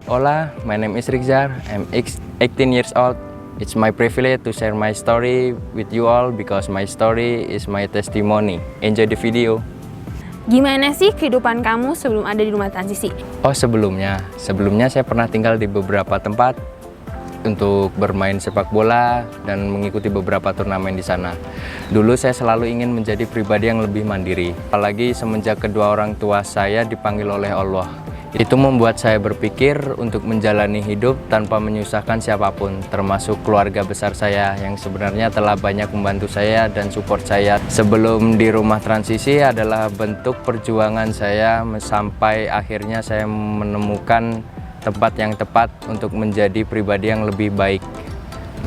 Hola, my name is Rizar. I'm 18 years old. It's my privilege to share my story with you all because my story is my testimony. Enjoy the video. Gimana sih kehidupan kamu sebelum ada di rumah transisi? Oh, sebelumnya saya pernah tinggal di beberapa tempat untuk bermain sepak bola dan mengikuti beberapa turnamen di sana. Dulu saya selalu ingin menjadi pribadi yang lebih mandiri, apalagi semenjak kedua orang tua saya dipanggil oleh Allah. Itu membuat saya berpikir untuk menjalani hidup tanpa menyusahkan siapapun, termasuk keluarga besar saya yang sebenarnya telah banyak membantu saya dan support saya. Sebelum di rumah transisi adalah bentuk perjuangan saya sampai akhirnya saya menemukan tempat yang tepat untuk menjadi pribadi yang lebih baik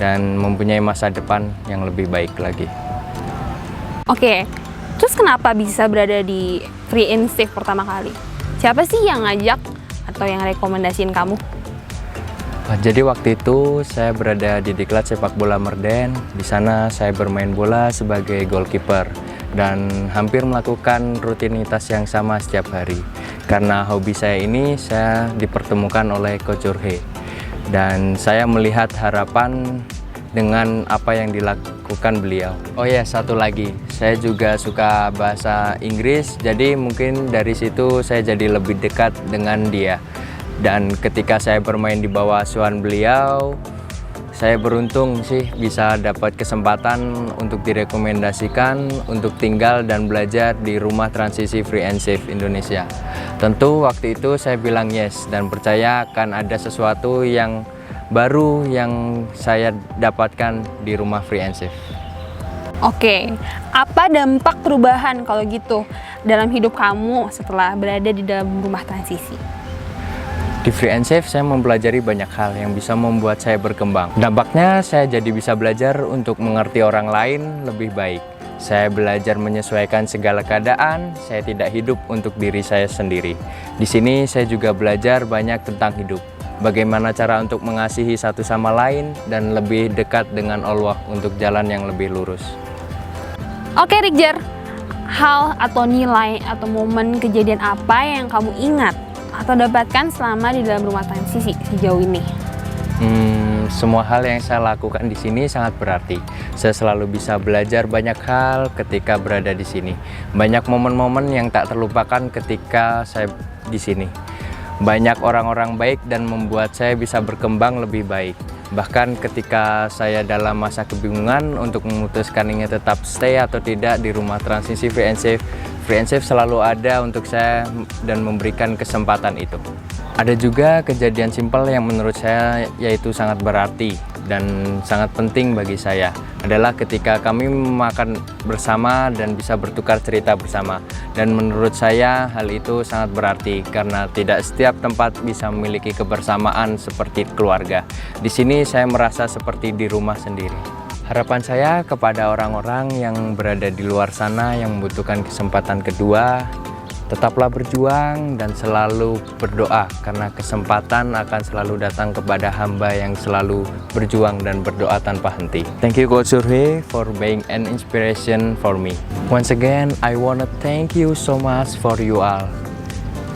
dan mempunyai masa depan yang lebih baik lagi. Oke, terus kenapa bisa berada di Free and Safe pertama kali? Siapa sih yang ngajak atau yang rekomendasiin kamu? Jadi waktu itu saya berada di Diklat Sepak Bola Merden. Di sana saya bermain bola sebagai goalkeeper dan hampir melakukan rutinitas yang sama setiap hari. Karena hobi saya ini, saya dipertemukan oleh Coach Jorge dan saya melihat harapan dengan apa yang dilakukan beliau. Oh ya, satu lagi, saya juga suka bahasa Inggris, jadi mungkin dari situ saya jadi lebih dekat dengan dia. Dan ketika saya bermain di bawah asuhan beliau, saya beruntung sih bisa dapat kesempatan untuk direkomendasikan untuk tinggal dan belajar di rumah transisi Free and Safe Indonesia. Tentu waktu itu saya bilang yes dan percaya akan ada sesuatu yang baru yang saya dapatkan di rumah Free and Safe. Oke, apa dampak perubahan kalau gitu dalam hidup kamu setelah berada di dalam rumah transisi? Di Free and Safe saya mempelajari banyak hal yang bisa membuat saya berkembang. Dampaknya saya jadi bisa belajar untuk mengerti orang lain lebih baik. Saya belajar menyesuaikan segala keadaan, saya tidak hidup untuk diri saya sendiri. Di sini saya juga belajar banyak tentang hidup. Bagaimana cara untuk mengasihi satu sama lain dan lebih dekat dengan Allah untuk jalan yang lebih lurus. Oke Rizar, hal atau nilai atau momen kejadian apa yang kamu ingat atau dapatkan selama di dalam rumah transisi sejauh ini? Semua hal yang saya lakukan di sini sangat berarti. Saya selalu bisa belajar banyak hal ketika berada di sini. Banyak momen-momen yang tak terlupakan ketika saya di sini. Banyak orang-orang baik dan membuat saya bisa berkembang lebih baik. Bahkan ketika saya dalam masa kebingungan untuk memutuskan ingin tetap stay atau tidak di rumah transisi Free and Safe selalu ada untuk saya dan memberikan kesempatan itu. Ada juga kejadian simpel yang menurut saya yaitu sangat berarti dan sangat penting bagi saya adalah ketika kami makan bersama dan bisa bertukar cerita bersama. Dan menurut saya hal itu sangat berarti karena tidak setiap tempat bisa memiliki kebersamaan seperti keluarga. Di sini saya merasa seperti di rumah sendiri. Harapan saya kepada orang-orang yang berada di luar sana yang membutuhkan kesempatan kedua, tetaplah berjuang dan selalu berdoa karena kesempatan akan selalu datang kepada hamba yang selalu berjuang dan berdoa tanpa henti. Thank you Coach Jorge for being an inspiration for me. Once again, I wanna thank you so much for you all.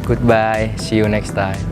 Goodbye, see you next time.